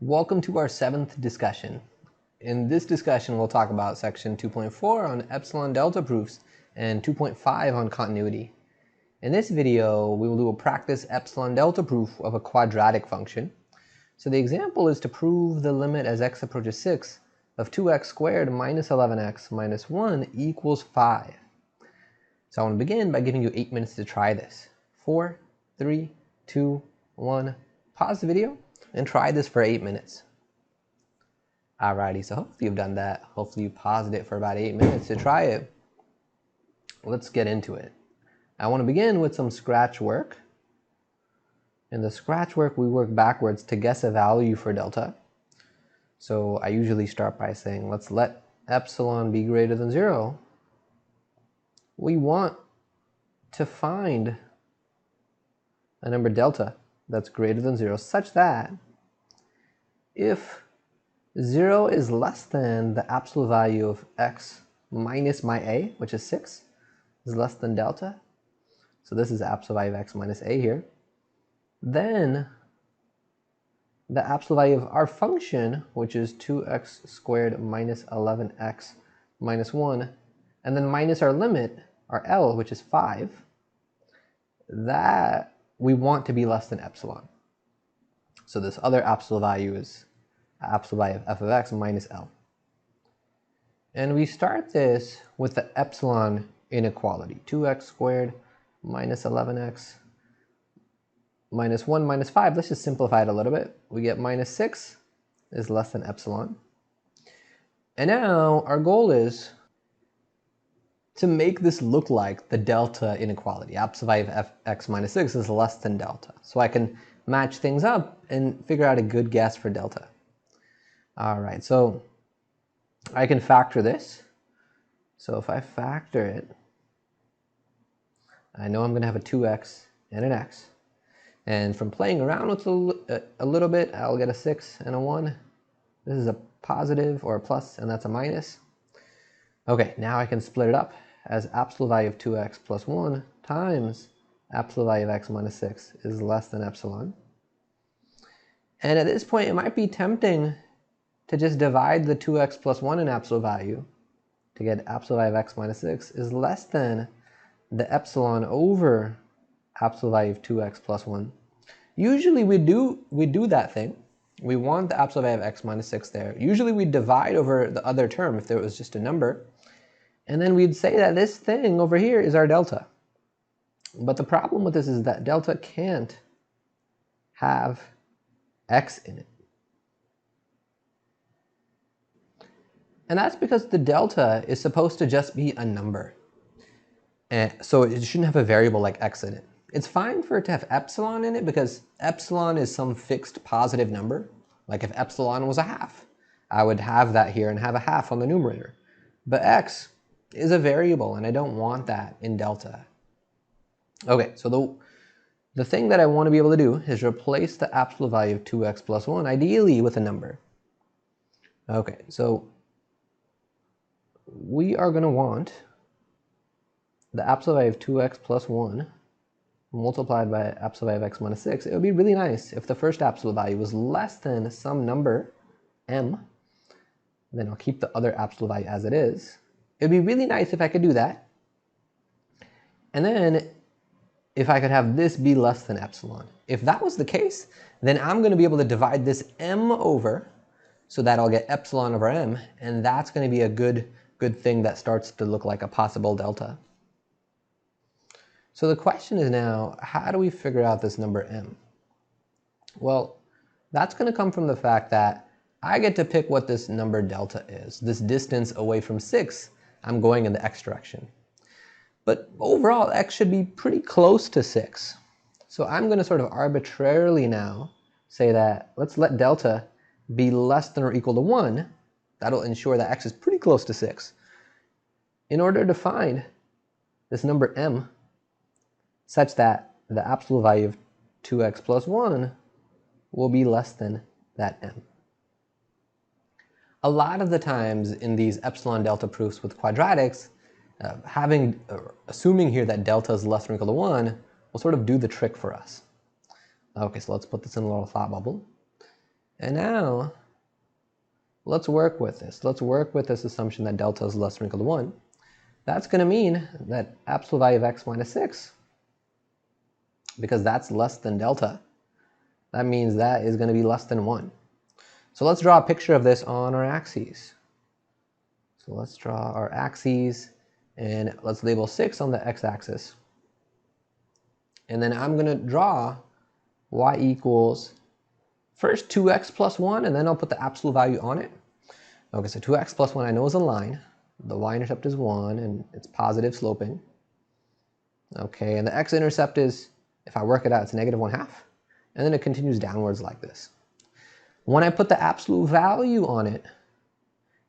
Welcome to our 7th discussion. In this discussion, we'll talk about section 2.4 on epsilon-delta proofs and 2.5 on continuity. In this video, we will do a practice epsilon-delta proof of a quadratic function. So the example is to prove the limit as x approaches 6 of 2x squared minus 11x minus 1 equals 5. So I want to begin by giving you 8 minutes to try this. 4, 3, 2, 1, pause the video and try this for 8 minutes. Alrighty, so hopefully you've done that. Hopefully you paused it for about 8 minutes to try it. Let's get into it. I want to begin with some scratch work. In the scratch work, we work backwards to guess a value for delta. So I usually start by saying, let's let epsilon be greater than 0. We want to find a number delta that's greater than 0 such that if 0 is less than the absolute value of x minus my a, which is 6, is less than delta, so this is absolute value of x minus a here, then the absolute value of our function, which is 2x squared minus 11x minus 1, and then minus our limit, our L, which is 5, that we want to be less than epsilon. So this other absolute value is absolute value of f of x minus L. And we start this with the epsilon inequality. 2x squared minus 11x minus 1 minus 5. Let's just simplify it a little bit. We get minus 6 is less than epsilon. And now our goal is to make this look like the delta inequality. Absolute value of fx minus 6 is less than delta. So I can match things up and figure out a good guess for delta. All right, so I can factor this. So if I factor it, I know I'm going to have a 2x and an x. And from playing around with a little bit, I'll get a 6 and a 1. This is a positive or a plus, and that's a minus. Okay, now I can split it up as absolute value of 2x plus 1 times absolute value of x minus 6 is less than epsilon. And at this point, it might be tempting to just divide the 2x plus 1 in absolute value to get absolute value of x minus 6 is less than the epsilon over absolute value of 2x plus 1. Usually we do that thing. We want the absolute value of x minus 6 there. Usually we divide over the other term if there was just a number. And then we'd say that this thing over here is our delta. But the problem with this is that delta can't have x in it. And that's because the delta is supposed to just be a number. And so it shouldn't have a variable like x in it. It's fine for it to have epsilon in it because epsilon is some fixed positive number. Like if epsilon was a half, I would have that here and have a half on the numerator. But x is a variable and I don't want that in delta. Okay, so the thing that I want to be able to do is replace the absolute value of 2x plus 1, ideally with a number. Okay, so we are going to want the absolute value of 2x plus 1 multiplied by absolute value of x minus 6. It would be really nice if the first absolute value was less than some number, m. Then I'll keep the other absolute value as it is. It would be really nice if I could do that. And then if I could have this be less than epsilon. If that was the case, then I'm going to be able to divide this m over so that I'll get epsilon over m, and that's going to be a good thing that starts to look like a possible delta. So the question is now, how do we figure out this number m? Well, that's going to come from the fact that I get to pick what this number delta is. This distance away from 6, I'm going in the x direction. But overall, x should be pretty close to 6. So I'm going to sort of arbitrarily now say that let's let delta be less than or equal to 1. That'll ensure that x is pretty close to 6. In order to find this number m such that the absolute value of 2x plus 1 will be less than that m. A lot of the times in these epsilon delta proofs with quadratics, assuming here that delta is less than or equal to 1 will sort of do the trick for us. Okay, so let's put this in a little thought bubble. And now, let's work with this. Let's work with this assumption that delta is less than or equal to 1. That's going to mean that absolute value of x minus 6, because that's less than delta, that means that is going to be less than 1. So let's draw a picture of this on our axes. So let's draw our axes, and let's label 6 on the x-axis. And then I'm going to draw y equals first 2x plus 1, and then I'll put the absolute value on it. Okay, so 2x plus 1 I know is a line. The y-intercept is 1, and it's positive sloping. Okay, and the x-intercept is, if I work it out, it's negative 1/2. And then it continues downwards like this. When I put the absolute value on it,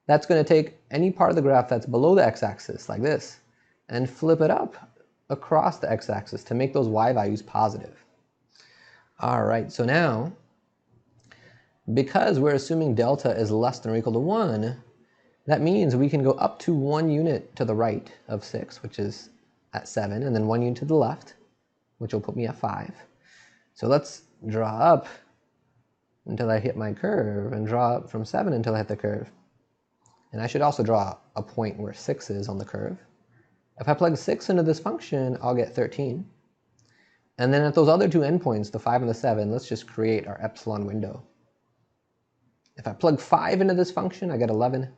that's going to take any part of the graph that's below the x-axis, like this, and flip it up across the x-axis to make those y values positive. All right, so now, because we're assuming delta is less than or equal to 1, that means we can go up to 1 unit to the right of 6, which is at 7, and then 1 unit to the left, which will put me at 5. So let's draw up until I hit my curve, and draw up from 7 until I hit the curve. And I should also draw a point where 6 is on the curve. If I plug 6 into this function, I'll get 13. And then at those other two endpoints, the 5 and the 7, let's just create our epsilon window. If I plug 5 into this function, I get 11.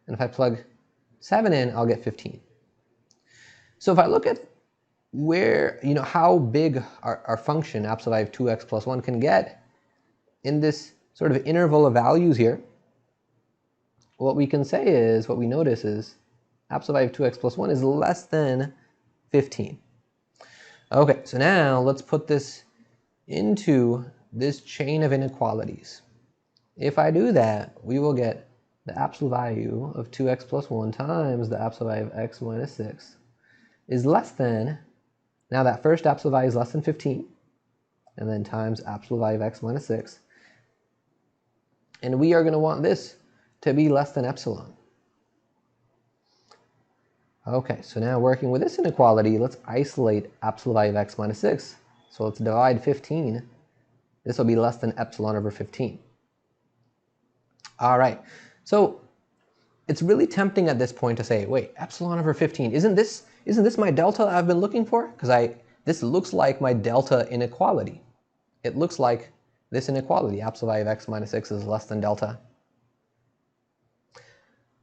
And if I plug 7 in, I'll get 15. So if I look at where, how big our function, absolute value of 2x plus 1, can get in this sort of interval of values here, what we can say is, what we notice is, absolute value of 2x plus 1 is less than 15. Okay, so now let's put this into this chain of inequalities. If I do that, we will get the absolute value of 2x plus 1 times the absolute value of x minus 6 is less than, now that first absolute value is less than 15, and then times absolute value of x minus 6. And we are going to want this to be less than epsilon. Okay, so now working with this inequality, let's isolate absolute value of x minus 6. So let's divide 15. This will be less than epsilon over 15. All right, so it's really tempting at this point to say, wait, epsilon over 15, isn't this my delta I've been looking for? Because this looks like my delta inequality. It looks like this inequality, absolute value of x minus 6 is less than delta.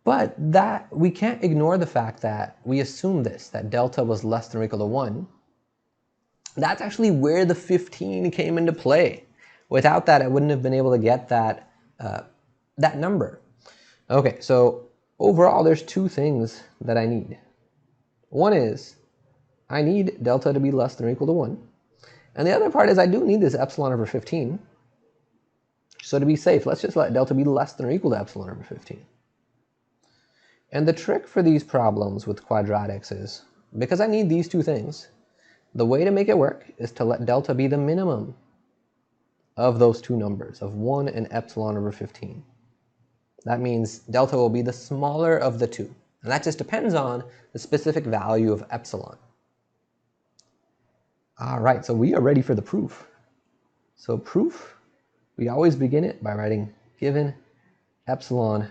But that we can't ignore the fact that we assume that delta was less than or equal to 1. That's actually where the 15 came into play. Without that, I wouldn't have been able to get that number. Okay, so overall, there's two things that I need. One is, I need delta to be less than or equal to 1. And the other part is I do need this epsilon over 15. So to be safe, let's just let delta be less than or equal to epsilon over 15. And the trick for these problems with quadratics is, because I need these two things, the way to make it work is to let delta be the minimum of those two numbers, of 1 and epsilon over 15. That means delta will be the smaller of the two. And that just depends on the specific value of epsilon. All right, so we are ready for the proof. So proof, we always begin it by writing given epsilon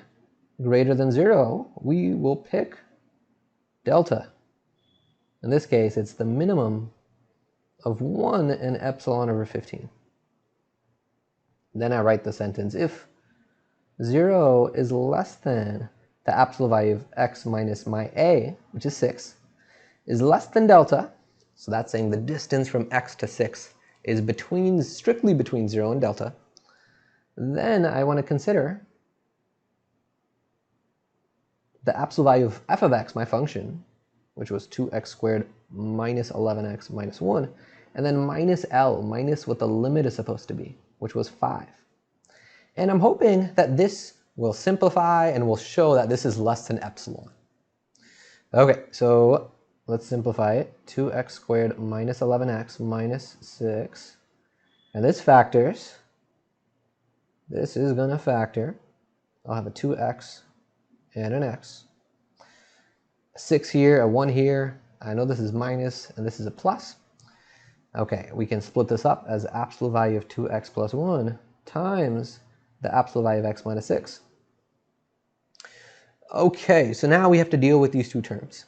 greater than 0, we will pick delta. In this case, it's the minimum of 1 and epsilon over 15. Then I write the sentence, if 0 is less than the absolute value of x minus my a, which is 6, is less than delta, so that's saying the distance from x to 6 is strictly between 0 and delta, then I want to consider the absolute value of f of x, my function, which was 2x squared minus 11x minus 1, and then minus L, minus what the limit is supposed to be, which was 5. And I'm hoping that this will simplify and will show that this is less than epsilon. Okay, so let's simplify it. 2x squared minus 11x minus 6. And this factors. This is going to factor. I'll have a 2x and an x. A 6 here, a 1 here. I know this is minus and this is a plus. Okay, we can split this up as absolute value of 2x plus 1 times the absolute value of x minus 6. Okay, so now we have to deal with these two terms.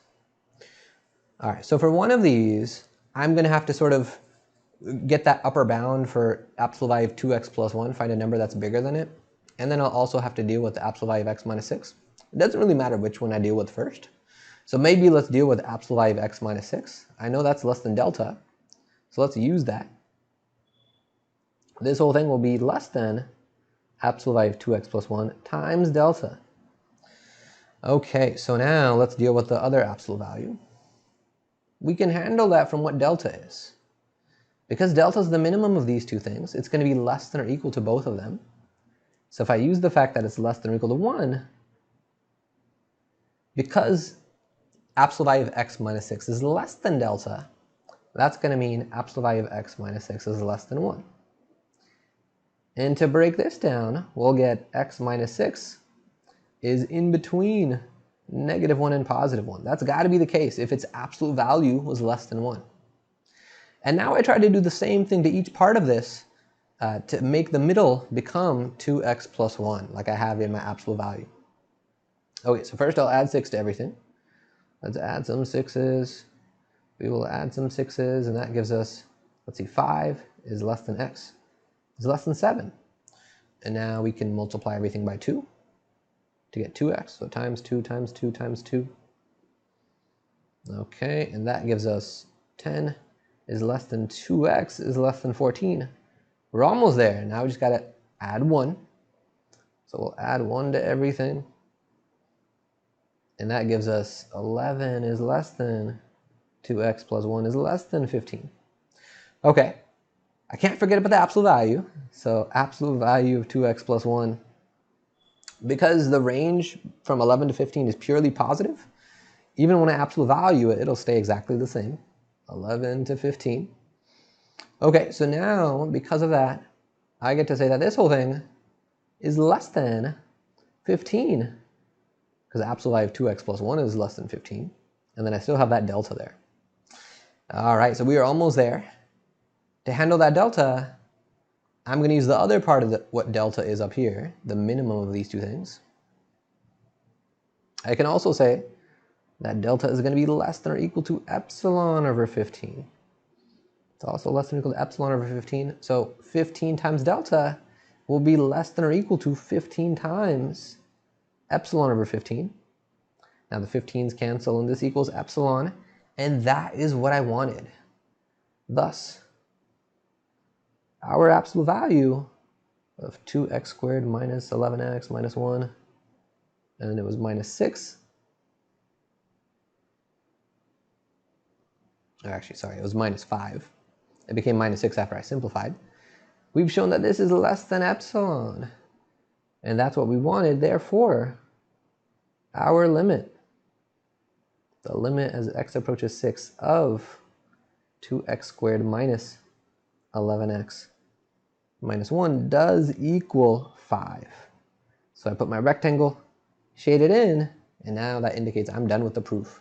All right, so for one of these, I'm going to have to sort of get that upper bound for absolute value of 2x plus 1, find a number that's bigger than it. And then I'll also have to deal with the absolute value of x minus 6. It doesn't really matter which one I deal with first. So maybe let's deal with the absolute value of x minus 6. I know that's less than delta, so let's use that. This whole thing will be less than absolute value of 2x plus 1 times delta. Okay, so now let's deal with the other absolute value. We can handle that from what delta is. Because delta is the minimum of these two things, it's going to be less than or equal to both of them. So if I use the fact that it's less than or equal to 1, because absolute value of x minus 6 is less than delta, that's going to mean absolute value of x minus 6 is less than 1. And to break this down, we'll get x minus 6 is in between -1 and +1. That's got to be the case if its absolute value was less than 1. And now I try to do the same thing to each part of this to make the middle become 2x plus 1, like I have in my absolute value. Okay, so first I'll add 6 to everything. Let's add some 6's. We will add some 6's, and that gives us, let's see, 5 is less than x is less than 7. And now we can multiply everything by 2 to get 2x, so times 2 times 2 times 2. Okay, and that gives us 10 is less than 2x is less than 14. We're almost there. Now we just got to add 1. So we'll add 1 to everything. And that gives us 11 is less than 2x plus 1 is less than 15. Okay, I can't forget about the absolute value. So absolute value of 2x plus 1. Because the range from 11 to 15 is purely positive, even when I absolute value it, it'll stay exactly the same. 11 to 15. Okay, so now, because of that, I get to say that this whole thing is less than 15. Because the absolute value of 2x plus 1 is less than 15. And then I still have that delta there. All right, so we are almost there. To handle that delta, I'm going to use the other part of what delta is up here, the minimum of these two things. I can also say that delta is going to be less than or equal to epsilon over 15. It's also less than or equal to epsilon over 15. So 15 times delta will be less than or equal to 15 times epsilon over 15. Now the 15's cancel and this equals epsilon. And that is what I wanted. Thus, our absolute value of 2x squared minus 11x minus 1, and it was minus 6. Actually, sorry, it was minus 5. It became minus 6 after I simplified. We've shown that this is less than epsilon. And that's what we wanted. Therefore, our limit, the limit as x approaches 6 of 2x squared minus 11x minus 1 does equal 5. So I put my rectangle, shade it in, and now that indicates I'm done with the proof.